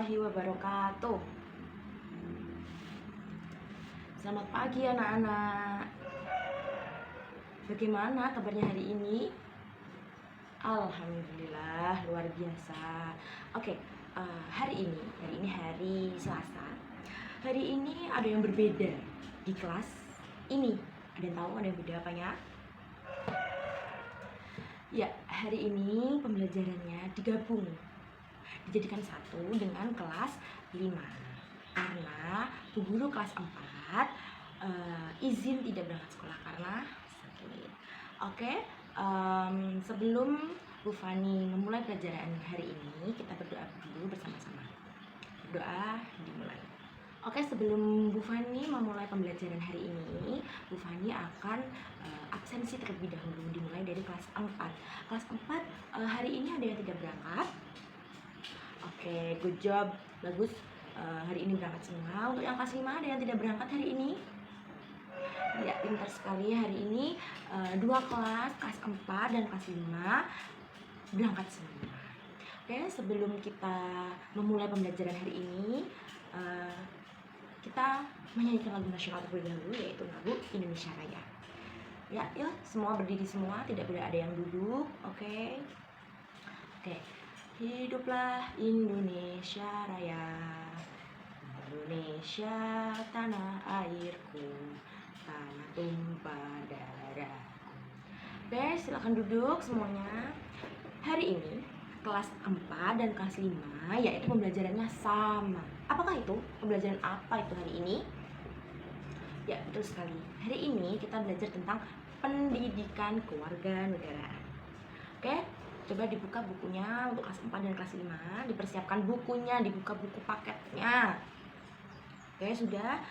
warahmatullahi wabarakatuh. Selamat pagi anak-anak. Bagaimana kabarnya hari ini? Alhamdulillah luar biasa. Oke, hari ini hari Selasa. Hari ini ada yang berbeda di kelas ini. Ada yang tahu ada yang beda apanya? Ya, hari ini pembelajarannya digabung, dijadikan satu dengan kelas 5 karena Bu Guru kelas 4 izin tidak berangkat sekolah karena sakit. Oke, sebelum Bu Fani memulai pelajaran hari ini, kita berdoa dulu bersama-sama. Berdoa dimulai. Oke, sebelum Bu Fani memulai pembelajaran hari ini, Bu Fani akan absensi terlebih dahulu, dimulai dari kelas 4. Kelas 4 hari ini ada yang tidak berangkat. Oke, good job, bagus. Hari ini berangkat semua. Untuk yang kelas 5 ada yang tidak berangkat hari ini? Ya, pintar sekali. Hari ini 2 kelas 4 dan kelas 5 berangkat semua. Oke, sebelum kita memulai pembelajaran hari ini, kita menyanyikan lagu nasional terlebih dahulu, yaitu lagu Indonesia Raya. Ya, yuk semua berdiri semua, tidak boleh ada yang duduk. Oke. Hiduplah Indonesia Raya, Indonesia tanah airku, tanah tumpah darahku. Oke, silakan duduk semuanya. Hari ini kelas 4 dan kelas 5 yaitu pembelajarannya sama. Apakah itu? Pembelajaran apa itu hari ini? Ya, betul sekali. Hari ini kita belajar tentang pendidikan kewarganegaraan. Oke, coba dibuka bukunya untuk kelas 4 dan kelas 5. Dipersiapkan bukunya, dibuka buku paketnya. Oke, sudah.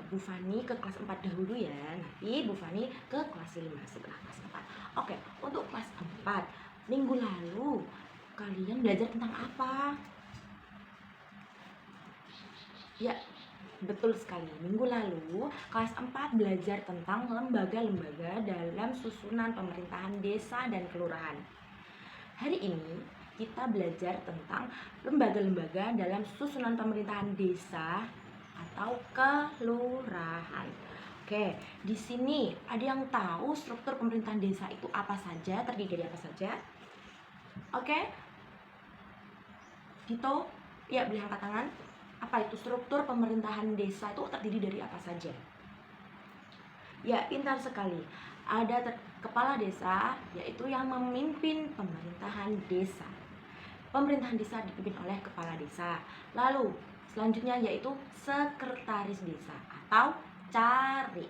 Bu Fani ke kelas 4 dahulu ya. Nanti Bu Fani ke kelas 5 setelah kelas 4. Oke, untuk kelas 4, minggu lalu kalian belajar tentang apa? Ya, betul sekali. Minggu lalu kelas 4 belajar tentang lembaga-lembaga dalam susunan pemerintahan desa dan kelurahan. Hari ini kita belajar tentang lembaga-lembaga dalam susunan pemerintahan desa atau kelurahan. Oke, di sini ada yang tahu struktur pemerintahan desa itu apa saja, terdiri dari apa saja? Oke, Dito, ya boleh angkat tangan. Apa itu struktur pemerintahan desa itu terdiri dari apa saja? Ya, pintar sekali. Ada kepala desa, yaitu yang memimpin pemerintahan desa. Pemerintahan desa dipimpin oleh kepala desa. Lalu selanjutnya yaitu sekretaris desa atau carik.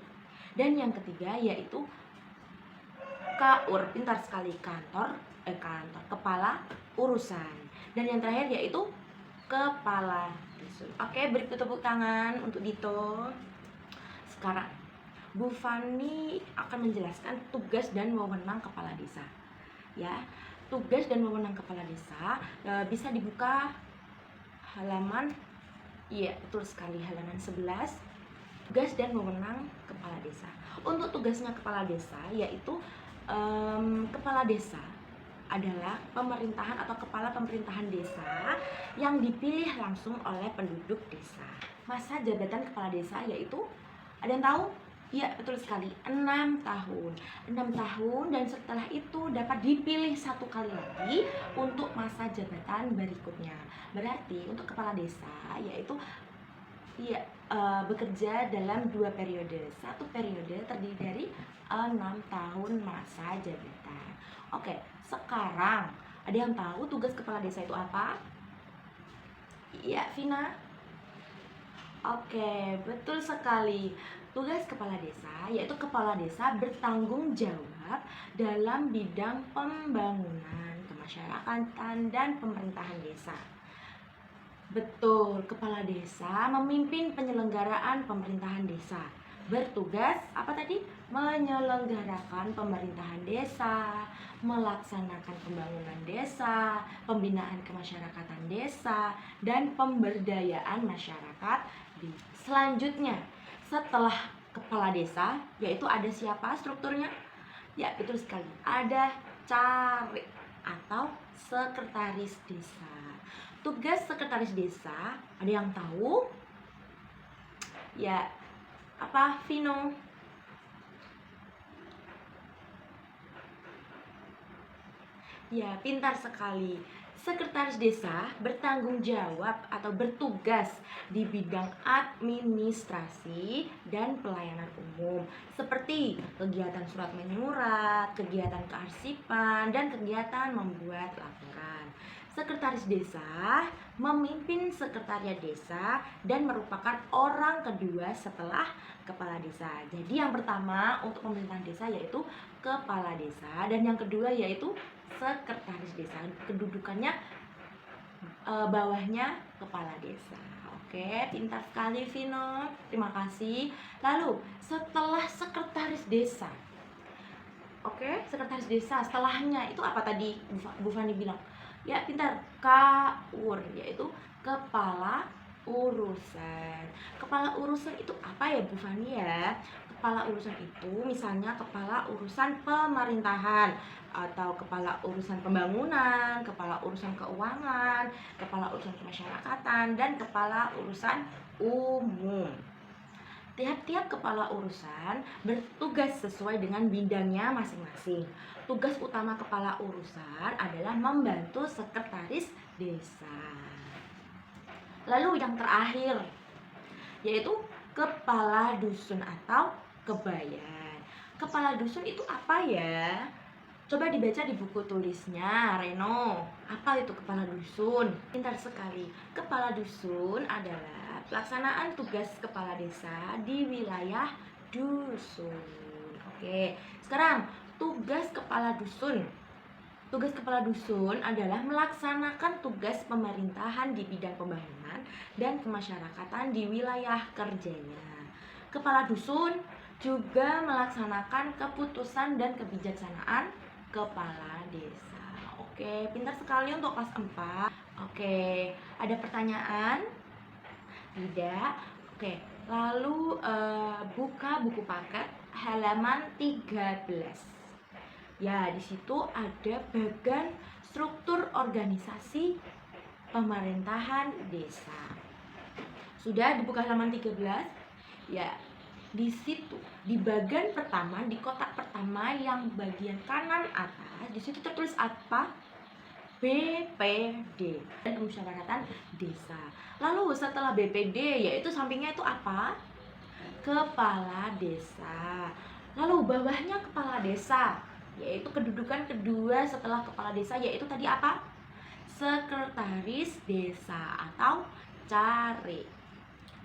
Dan yang ketiga yaitu KUR, pintar sekali, kantor kepala urusan. Dan yang terakhir yaitu kepala dusun. Oke, beri tepuk tangan untuk Dito. Sekarang Bu Fani akan menjelaskan tugas dan wewenang kepala desa. Ya, tugas dan wewenang kepala desa bisa dibuka halaman, iya betul sekali, halaman 11. Tugas dan wewenang kepala desa. Untuk tugasnya kepala desa yaitu kepala desa adalah pemerintahan atau kepala pemerintahan desa yang dipilih langsung oleh penduduk desa. Masa jabatan kepala desa yaitu, ada yang tahu? Ya, betul sekali, 6 tahun. 6 tahun dan setelah itu dapat dipilih 1 kali lagi untuk masa jabatan berikutnya. Berarti untuk kepala desa yaitu bekerja dalam 2 periode. 1 periode terdiri dari 6 tahun masa jabatan. Oke, sekarang ada yang tahu tugas kepala desa itu apa? Iya, Vina. Oke, betul sekali. Tugas kepala desa yaitu kepala desa bertanggung jawab dalam bidang pembangunan, kemasyarakatan, dan pemerintahan desa. Betul, kepala desa memimpin penyelenggaraan pemerintahan desa. Bertugas apa tadi? Menyelenggarakan pemerintahan desa, melaksanakan pembangunan desa, pembinaan kemasyarakatan desa, dan pemberdayaan masyarakat. Selanjutnya, setelah kepala desa, yaitu ada siapa strukturnya? Ya, betul sekali. Ada carik atau sekretaris desa. Tugas sekretaris desa, ada yang tahu? Ya, apa Vino? Ya, pintar sekali. Sekretaris desa bertanggung jawab atau bertugas di bidang administrasi dan pelayanan umum, seperti kegiatan surat menyurat, kegiatan kearsipan, dan kegiatan membuat laporan. Sekretaris desa memimpin sekretariat desa dan merupakan orang kedua setelah kepala desa. Jadi yang pertama untuk pemerintahan desa yaitu kepala desa, dan yang kedua yaitu sekretaris desa. Kedudukannya bawahnya kepala desa. Oke, pintar sekali Vino. Terima kasih. Lalu setelah sekretaris desa, oke, sekretaris desa setelahnya itu apa tadi Bu Fani bilang? Ya, pintar. KUR, yaitu kepala urusan. Kepala urusan itu apa ya Bu Fani ya? Kepala urusan itu misalnya kepala urusan pemerintahan, atau kepala urusan pembangunan, kepala urusan keuangan, kepala urusan kemasyarakatan, dan kepala urusan umum. Tiap-tiap kepala urusan bertugas sesuai dengan bidangnya masing-masing. Tugas utama kepala urusan adalah membantu sekretaris desa. Lalu yang terakhir yaitu kepala dusun atau kebayan. Kepala dusun itu apa ya? Coba dibaca di buku tulisnya, Reno. Apa itu kepala dusun? Pintar sekali. Kepala dusun adalah pelaksanaan tugas kepala desa di wilayah dusun. Oke, sekarang tugas kepala dusun. Tugas kepala dusun adalah melaksanakan tugas pemerintahan di bidang pembangunan dan kemasyarakatan di wilayah kerjanya. Kepala dusun juga melaksanakan keputusan dan kebijaksanaan kepala desa. Oke, pintar sekali untuk kelas 4. Oke, ada pertanyaan? Tidak. Oke, lalu buka buku paket halaman 13. Ya, di situ ada bagan struktur organisasi pemerintahan desa. Sudah dibuka halaman 13? Ya, di situ di bagian pertama, di kotak pertama yang bagian kanan atas, di situ tertulis apa? BPD, dan Pemusyawaratan Desa. Lalu setelah BPD yaitu sampingnya itu apa? Kepala desa. Lalu bawahnya kepala desa, yaitu kedudukan kedua setelah kepala desa, yaitu tadi apa? Sekretaris desa atau carik.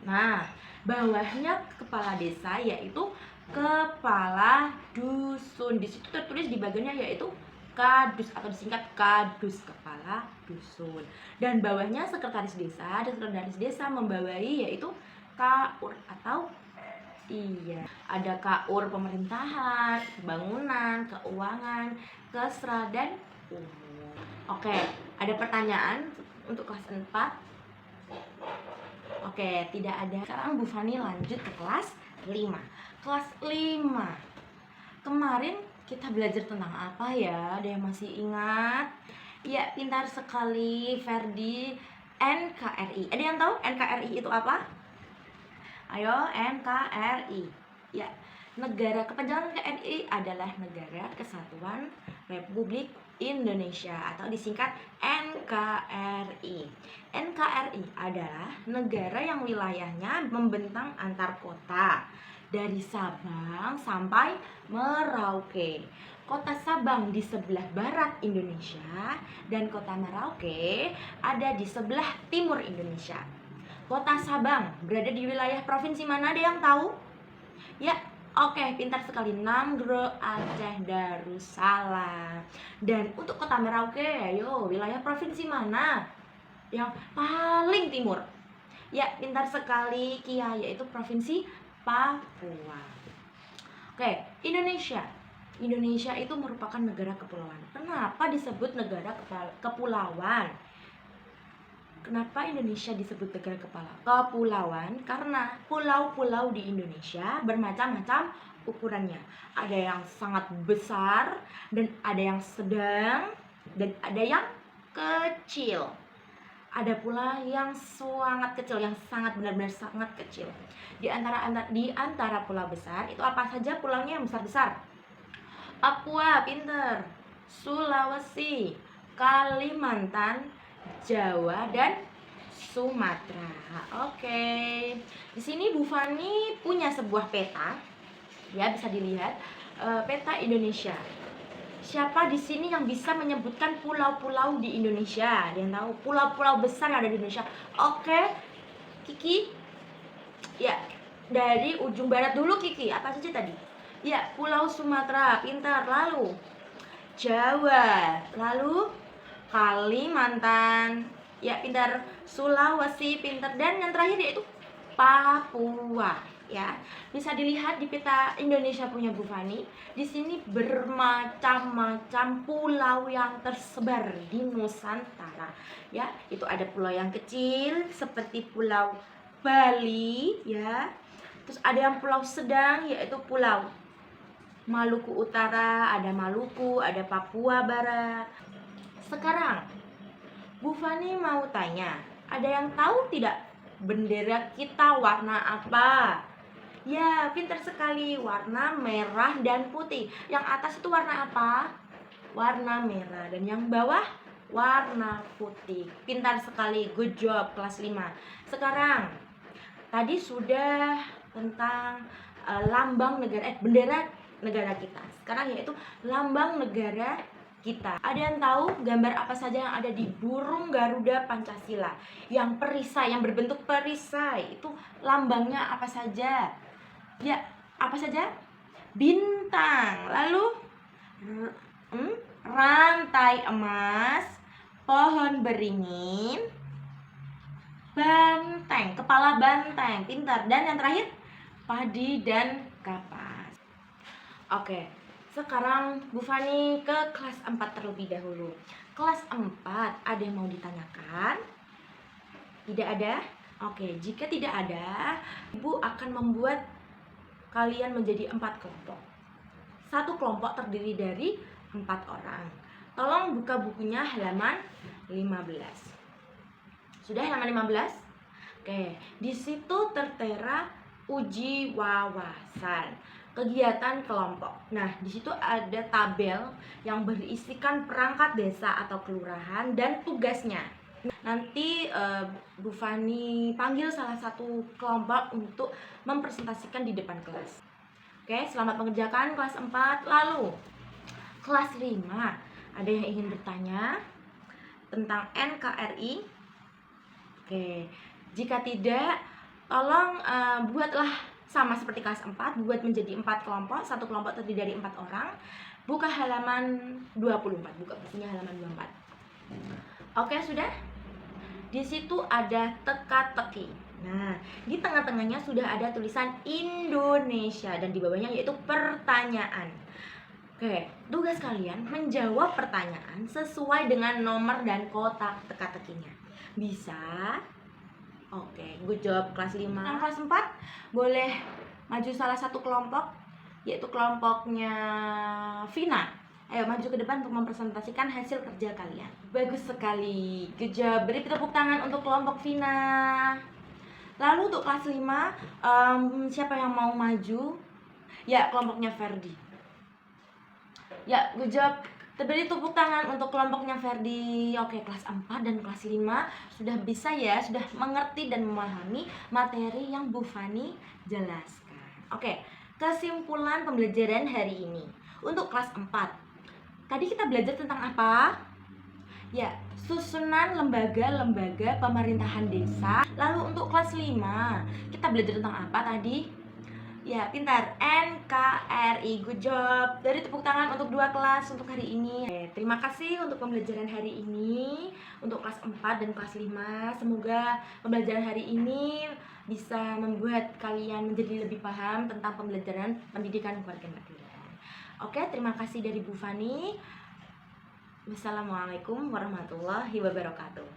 Nah, bawahnya kepala desa yaitu kepala dusun. Di situ tertulis di bagiannya yaitu kadus atau disingkat kadus, kepala dusun. Dan bawahnya sekretaris desa, dan sekretaris desa membawahi yaitu KUR atau ada KUR pemerintahan, pembangunan, keuangan, kesra, dan umum. Oke, ada pertanyaan untuk kelas 4? Oke, tidak ada. Sekarang Bu Fani lanjut ke kelas 5. Kelas 5. Kemarin kita belajar tentang apa ya? Ada yang masih ingat? Ya, pintar sekali Ferdi. NKRI. Ada yang tahu NKRI itu apa? Ayo, NKRI. Ya, negara kepanjangan NKRI adalah Negara Kesatuan Republik Indonesia atau disingkat NKRI. NKRI adalah negara yang wilayahnya membentang antar kota dari Sabang sampai Merauke. Kota Sabang di sebelah barat Indonesia dan kota Merauke ada di sebelah timur Indonesia. Kota Sabang berada di wilayah provinsi mana, ada yang tahu? Ya, oke, pintar sekali. Nanggro, Aceh, Darussalam. Dan untuk kota Merauke, ayo, wilayah provinsi mana yang paling timur? Ya, pintar sekali Kia, yaitu provinsi Papua. Oke, Indonesia. Indonesia itu merupakan negara kepulauan. Kenapa disebut negara kepulauan? Kenapa Indonesia disebut negara kepulauan? Karena pulau-pulau di Indonesia bermacam-macam ukurannya. Ada yang sangat besar, dan ada yang sedang, dan ada yang kecil. Ada pula yang sangat kecil, yang sangat benar-benar sangat kecil. Di antara pulau besar itu apa saja pulaunya yang besar-besar? Papua, pinter. Sulawesi, Kalimantan, Jawa, dan Sumatera. Oke. Di sini Bu Fani punya sebuah peta. Ya, bisa dilihat peta Indonesia. Siapa di sini yang bisa menyebutkan pulau-pulau di Indonesia? Ada yang tahu pulau-pulau besar yang ada di Indonesia? Oke, Kiki. Ya, dari ujung barat dulu Kiki. Apa saja tadi? Ya, Pulau Sumatera, pintar. Lalu Jawa, lalu Kalimantan, ya pintar. Sulawesi, pintar. Dan yang terakhir yaitu Papua. Ya, bisa dilihat di peta Indonesia punya Bu Fani. Di sini bermacam-macam pulau yang tersebar di Nusantara. Ya, itu ada pulau yang kecil seperti Pulau Bali, ya. Terus ada yang pulau sedang yaitu Pulau Maluku Utara, ada Maluku, ada Papua Barat. Sekarang Bu Fani mau tanya, ada yang tahu tidak bendera kita warna apa? Ya, pintar sekali, warna merah dan putih. Yang atas itu warna apa? Warna merah. Dan yang bawah warna putih. Pintar sekali, good job kelas 5. Sekarang, tadi sudah tentang lambang negara, bendera negara kita. Sekarang yaitu lambang negara kita. Ada yang tahu gambar apa saja yang ada di burung Garuda Pancasila? Yang perisai, yang berbentuk perisai, itu lambangnya apa saja? Ya, apa saja? Bintang. Lalu rantai emas, pohon beringin, banteng, kepala banteng. Pintar. Dan yang terakhir, padi dan kapas. Oke, sekarang Bu Fani ke kelas 4 terlebih dahulu. Kelas 4, ada yang mau ditanyakan? Tidak ada? Oke, jika tidak ada, Ibu akan membuat kalian menjadi 4 kelompok. Satu kelompok terdiri dari 4 orang. Tolong buka bukunya halaman 15. Sudah halaman 15? Oke, di situ tertera uji wawasan, kegiatan kelompok. Nah, di situ ada tabel yang berisikan perangkat desa atau kelurahan dan tugasnya. Nanti Bu Fani panggil salah satu kelompok untuk mempresentasikan di depan kelas. Oke, selamat mengerjakan kelas 4. Lalu kelas 5, ada yang ingin bertanya tentang NKRI? Oke, jika tidak, tolong buatlah sama seperti kelas 4, buat menjadi 4 kelompok, satu kelompok terdiri dari 4 orang. Buka halaman 24, buka bukunya halaman 24. Oke, sudah? Di situ ada teka-teki. Nah, di tengah-tengahnya sudah ada tulisan Indonesia dan di bawahnya yaitu pertanyaan. Oke, tugas kalian menjawab pertanyaan sesuai dengan nomor dan kotak teka-tekinya. Bisa? Oke, good job kelas 5. Yang kelas 4 boleh maju salah satu kelompok, yaitu kelompoknya Vina. Ayo maju ke depan untuk mempresentasikan hasil kerja kalian. Bagus sekali, good job. Beri tepuk tangan untuk kelompok Vina. Lalu untuk kelas 5, siapa yang mau maju? Ya, kelompoknya Ferdi. Ya, good job. Beri tepuk tangan untuk kelompoknya Ferdi. Oke, kelas 4 dan kelas 5 sudah bisa ya, sudah mengerti dan memahami materi yang Bu Fani jelaskan. Oke, kesimpulan pembelajaran hari ini. Untuk kelas 4, tadi kita belajar tentang apa? Ya, susunan lembaga-lembaga pemerintahan desa. Lalu untuk kelas 5, kita belajar tentang apa tadi? Ya, pintar. NKRI, good job. Dari tepuk tangan untuk 2 kelas untuk hari ini. Terima kasih untuk pembelajaran hari ini untuk kelas 4 dan kelas 5. Semoga pembelajaran hari ini bisa membuat kalian menjadi lebih paham tentang pembelajaran pendidikan kewarganegaraan. Oke, terima kasih dari Bu Fani. Wassalamualaikum warahmatullahi wabarakatuh.